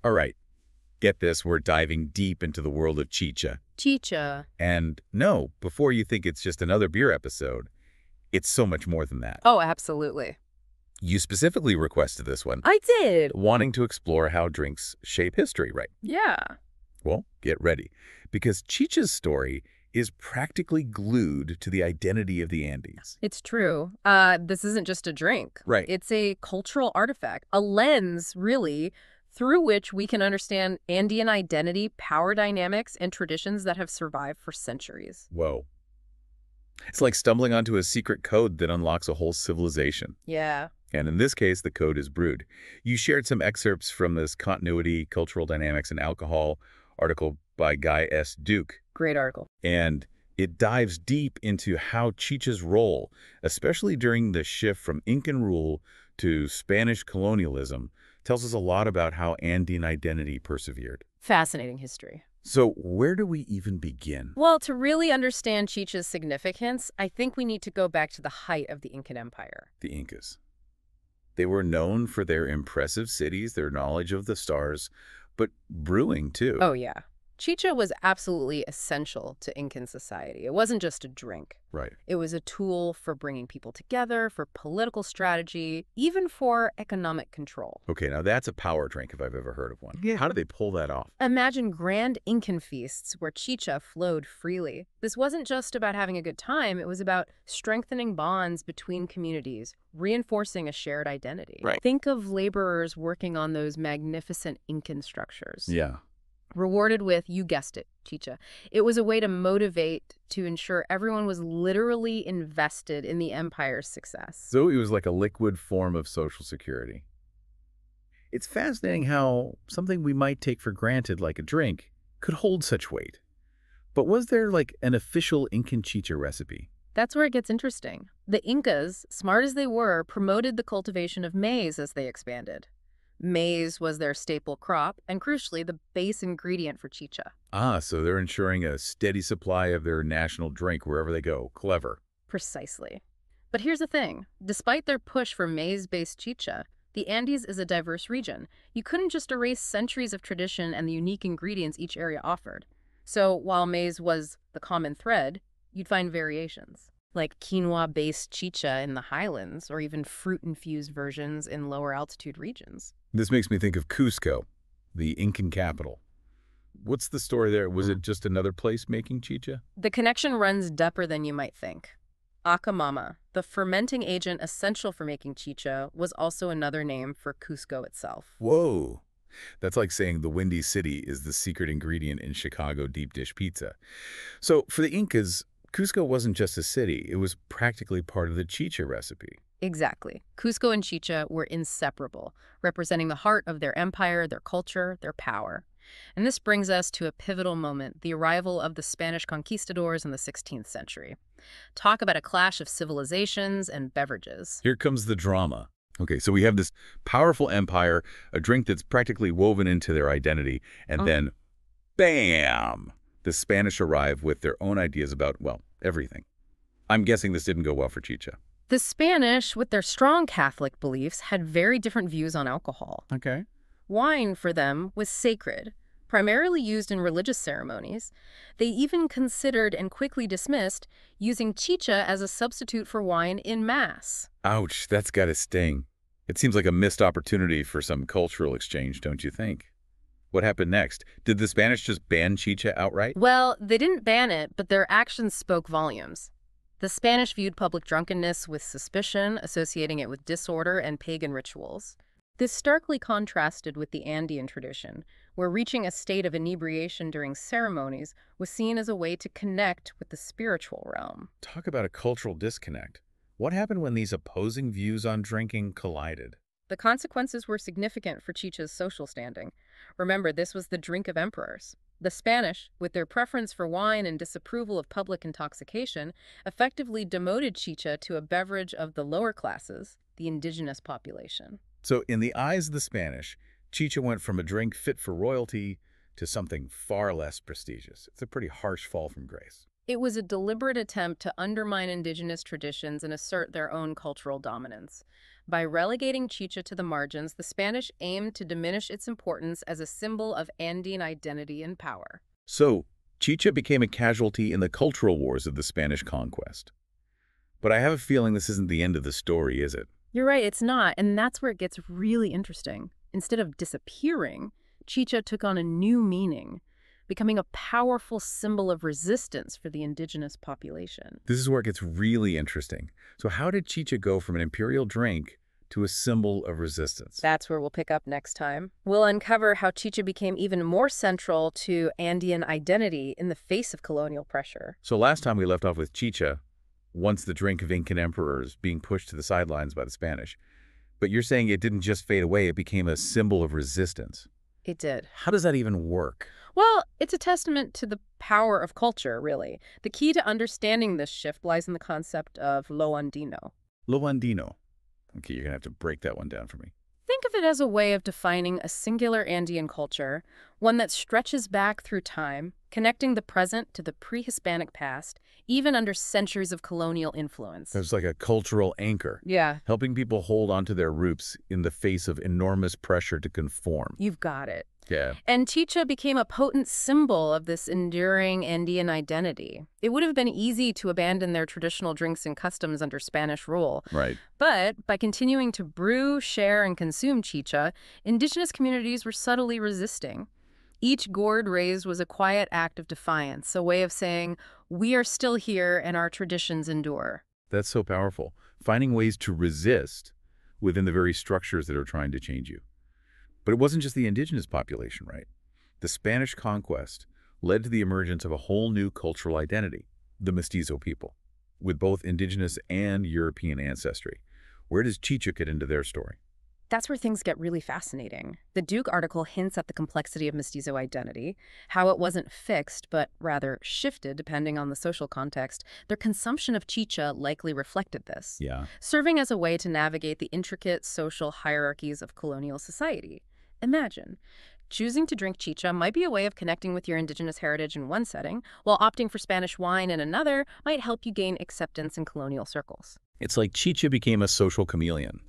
All right, get this, we're diving deep into the world of Chicha. Chicha. And no, before you think it's just another beer episode, it's so much more than that. Oh, absolutely. You specifically requested this one, I did. wanting to explore how drinks shape history, right? Yeah. Well, get ready, because Chicha's story is practically glued to the identity of the Andes. It's true. This isn't just a drink. Right. It's a cultural artifact, a lens, really, through which we can understand Andean identity, power dynamics, and traditions that have survived for centuries. Whoa. It's like stumbling onto a secret code that unlocks a whole civilization. Yeah. And in this case, the code is brewed. You shared some excerpts from this Continuity, Cultural Dynamics, and Alcohol article by Guy S. Duke. Great article. And it dives deep into how Chicha's role, especially during the shift from Incan rule to Spanish colonialism, tells us a lot about how Andean identity persevered. Fascinating history. So where do we even begin? Well, to really understand Chicha's significance, I think we need to go back to the height of the Incan Empire. The Incas. They were known for their impressive cities, their knowledge of the stars, but brewing too. Oh, yeah. Chicha was absolutely essential to Incan society. It wasn't just a drink. Right. It was a tool for bringing people together, for political strategy, even for economic control. Okay, now that's a power drink if I've ever heard of one. Yeah. How do they pull that off? Imagine grand Incan feasts where chicha flowed freely. This wasn't just about having a good time, it was about strengthening bonds between communities, reinforcing a shared identity. Right. Think of laborers working on those magnificent Incan structures. Yeah. Rewarded with, you guessed it, chicha. It was a way to motivate, to ensure everyone was literally invested in the empire's success. So it was like a liquid form of social security. It's fascinating how something we might take for granted, like a drink, could hold such weight. But was there like an official Incan chicha recipe? That's where it gets interesting. The Incas, smart as they were, promoted the cultivation of maize as they expanded. Maize was their staple crop, and crucially, the base ingredient for chicha. Ah, so they're ensuring a steady supply of their national drink wherever they go. Clever. Precisely. But here's the thing. Despite their push for maize-based chicha, the Andes is a diverse region. You couldn't just erase centuries of tradition and the unique ingredients each area offered. So while maize was the common thread, you'd find variations, like quinoa-based chicha in the highlands, or even fruit-infused versions in lower-altitude regions. This makes me think of Cusco, the Incan capital. What's the story there? Was it just another place making chicha? The connection runs deeper than you might think. Acamama, the fermenting agent essential for making chicha, was also another name for Cusco itself. Whoa. That's like saying the Windy City is the secret ingredient in Chicago deep dish pizza. So for the Incas, Cusco wasn't just a city. It was practically part of the chicha recipe. Exactly. Cusco and Chicha were inseparable, representing the heart of their empire, their culture, their power. And this brings us to a pivotal moment, the arrival of the Spanish conquistadors in the 16th century. Talk about a clash of civilizations and beverages. Here comes the drama. Okay, so we have this powerful empire, a drink that's practically woven into their identity, and then, bam! The Spanish arrive with their own ideas about, well, everything. I'm guessing this didn't go well for Chicha. The Spanish, with their strong Catholic beliefs, had very different views on alcohol. Okay. Wine, for them, was sacred, primarily used in religious ceremonies. They even considered and quickly dismissed using chicha as a substitute for wine in Mass. Ouch, that's gotta sting. It seems like a missed opportunity for some cultural exchange, don't you think? What happened next? Did the Spanish just ban chicha outright? Well, they didn't ban it, but their actions spoke volumes. The Spanish viewed public drunkenness with suspicion, associating it with disorder and pagan rituals. This starkly contrasted with the Andean tradition, where reaching a state of inebriation during ceremonies was seen as a way to connect with the spiritual realm. Talk about a cultural disconnect. What happened when these opposing views on drinking collided? The consequences were significant for Chicha's social standing. Remember, this was the drink of emperors. The Spanish, with their preference for wine and disapproval of public intoxication, effectively demoted chicha to a beverage of the lower classes, the indigenous population. So in the eyes of the Spanish, chicha went from a drink fit for royalty to something far less prestigious. It's a pretty harsh fall from grace. It was a deliberate attempt to undermine indigenous traditions and assert their own cultural dominance. By relegating Chicha to the margins, the Spanish aimed to diminish its importance as a symbol of Andean identity and power. So, Chicha became a casualty in the cultural wars of the Spanish conquest. But I have a feeling this isn't the end of the story, is it? You're right, it's not, and that's where it gets really interesting. Instead of disappearing, Chicha took on a new meaning, becoming a powerful symbol of resistance for the indigenous population. This is where it gets really interesting. So how did Chicha go from an imperial drink to a symbol of resistance? That's where we'll pick up next time. We'll uncover how Chicha became even more central to Andean identity in the face of colonial pressure. So last time we left off with Chicha, once the drink of Incan emperors being pushed to the sidelines by the Spanish. But you're saying it didn't just fade away, it became a symbol of resistance. It did. How does that even work? Well, it's a testament to the power of culture, really. The key to understanding this shift lies in the concept of lo andino. Lo andino. Okay, you're going to have to break that one down for me. Think of it as a way of defining a singular Andean culture, one that stretches back through time, connecting the present to the pre-Hispanic past, even under centuries of colonial influence. It's like a cultural anchor, Yeah, helping people hold on to their roots in the face of enormous pressure to conform. you've got it. Yeah. And Chicha became a potent symbol of this enduring Andean identity. It would have been easy to abandon their traditional drinks and customs under Spanish rule. Right. But by continuing to brew, share, and consume chicha, indigenous communities were subtly resisting. Each gourd raised was a quiet act of defiance, a way of saying, we are still here and our traditions endure. That's so powerful. Finding ways to resist within the very structures that are trying to change you. But it wasn't just the indigenous population, right? The Spanish conquest led to the emergence of a whole new cultural identity, the mestizo people, with both indigenous and European ancestry. Where does Chicha get into their story? That's where things get really fascinating. The Duke article hints at the complexity of mestizo identity, how it wasn't fixed, but rather shifted depending on the social context. Their consumption of chicha likely reflected this, Yeah. serving as a way to navigate the intricate social hierarchies of colonial society. Imagine, choosing to drink chicha might be a way of connecting with your indigenous heritage in one setting, while opting for Spanish wine in another might help you gain acceptance in colonial circles. It's like Chicha became a social chameleon,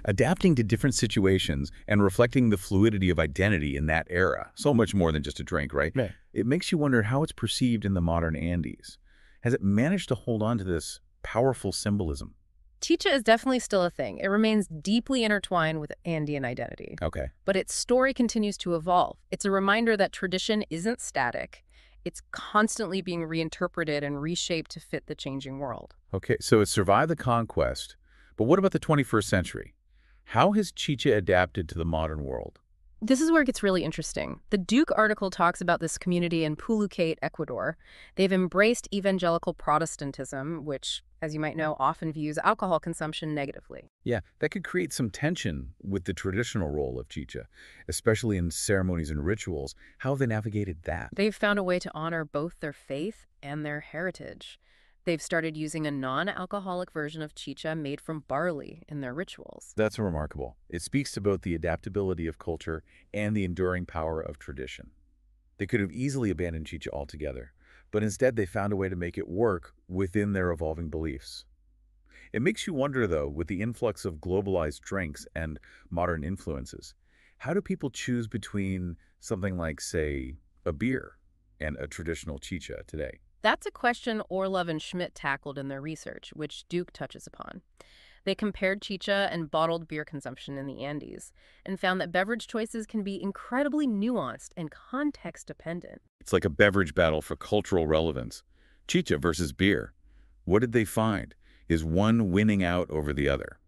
adapting to different situations and reflecting the fluidity of identity in that era. So much more than just a drink, right? Right. It makes you wonder how it's perceived in the modern Andes. Has it managed to hold on to this powerful symbolism? Chicha is definitely still a thing. It remains deeply intertwined with Andean identity. Okay. But its story continues to evolve. It's a reminder that tradition isn't static. It's constantly being reinterpreted and reshaped to fit the changing world. Okay, so it survived the conquest, but what about the 21st century? How has Chicha adapted to the modern world? This is where it gets really interesting. The Duke article talks about this community in Pulucate, Ecuador. They've embraced evangelical Protestantism, which, as you might know, often views alcohol consumption negatively. Yeah, that could create some tension with the traditional role of Chicha, especially in ceremonies and rituals. How have they navigated that? They've found a way to honor both their faith and their heritage. They've started using a non-alcoholic version of chicha made from barley in their rituals. That's remarkable. It speaks to both the adaptability of culture and the enduring power of tradition. They could have easily abandoned Chicha altogether, but instead they found a way to make it work within their evolving beliefs. It makes you wonder, though, with the influx of globalized drinks and modern influences, how do people choose between something like, say, a beer and a traditional chicha today? That's a question Orlov and Schmidt tackled in their research, which Duke touches upon. They compared chicha and bottled beer consumption in the Andes and found that beverage choices can be incredibly nuanced and context-dependent. It's like a beverage battle for cultural relevance. Chicha versus beer. What did they find? Is one winning out over the other?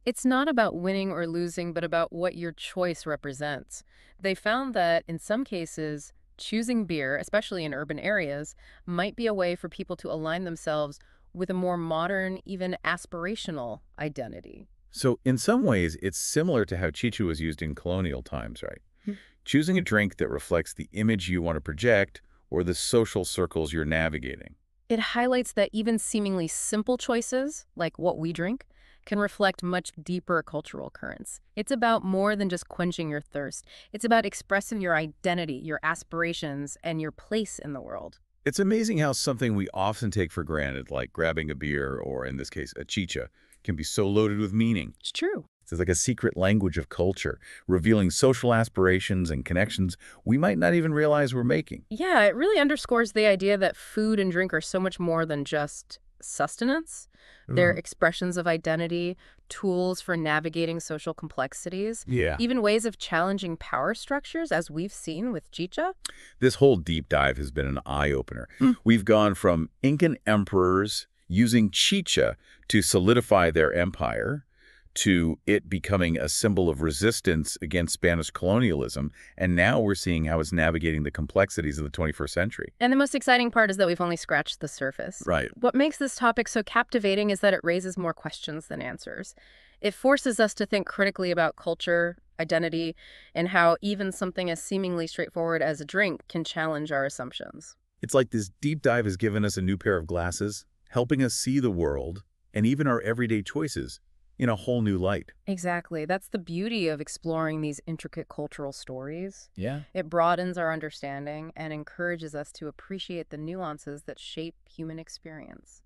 It's not about winning or losing, but about what your choice represents. They found that, in some cases, choosing beer, especially in urban areas, might be a way for people to align themselves with a more modern, even aspirational identity. So in some ways, it's similar to how chicha was used in colonial times, right? Choosing a drink that reflects the image you want to project or the social circles you're navigating. It highlights that even seemingly simple choices, like what we drink, can reflect much deeper cultural currents. It's about more than just quenching your thirst. It's about expressing your identity, your aspirations, and your place in the world. It's amazing how something we often take for granted, like grabbing a beer or, in this case, a chicha, can be so loaded with meaning. It's true. It's like a secret language of culture, revealing social aspirations and connections we might not even realize we're making. Yeah, it really underscores the idea that food and drink are so much more than just sustenance. They're Mm. expressions of identity, tools for navigating social complexities, Yeah. even ways of challenging power structures, as we've seen with Chicha. This whole deep dive has been an eye-opener. We've gone from Incan emperors using chicha to solidify their empire, to it becoming a symbol of resistance against Spanish colonialism, and now we're seeing how it's navigating the complexities of the 21st century. And the most exciting part is that we've only scratched the surface. Right. What makes this topic so captivating is that it raises more questions than answers. It forces us to think critically about culture, identity, and how even something as seemingly straightforward as a drink can challenge our assumptions. It's like this deep dive has given us a new pair of glasses, helping us see the world and even our everyday choices in a whole new light. Exactly. That's the beauty of exploring these intricate cultural stories. Yeah. It broadens our understanding and encourages us to appreciate the nuances that shape human experience.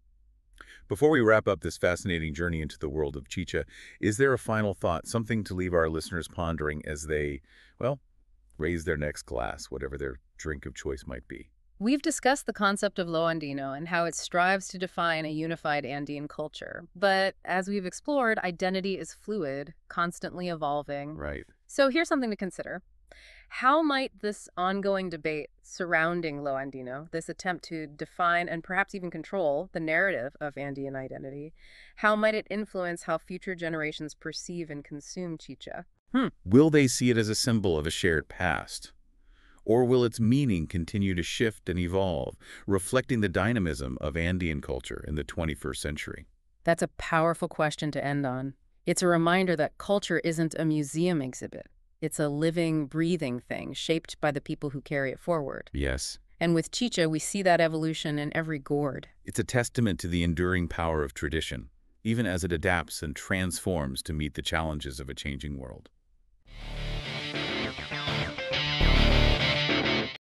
Before we wrap up this fascinating journey into the world of chicha, is there a final thought, something to leave our listeners pondering as they, well, raise their next glass, whatever their drink of choice might be? We've discussed the concept of lo andino and how it strives to define a unified Andean culture. But as we've explored, identity is fluid, constantly evolving. Right. So here's something to consider. How might this ongoing debate surrounding lo andino, this attempt to define and perhaps even control the narrative of Andean identity, how might it influence how future generations perceive and consume chicha? Will they see it as a symbol of a shared past? Or will its meaning continue to shift and evolve, reflecting the dynamism of Andean culture in the 21st century? That's a powerful question to end on. It's a reminder that culture isn't a museum exhibit. It's a living, breathing thing shaped by the people who carry it forward. Yes. And with Chicha, we see that evolution in every gourd. It's a testament to the enduring power of tradition, even as it adapts and transforms to meet the challenges of a changing world.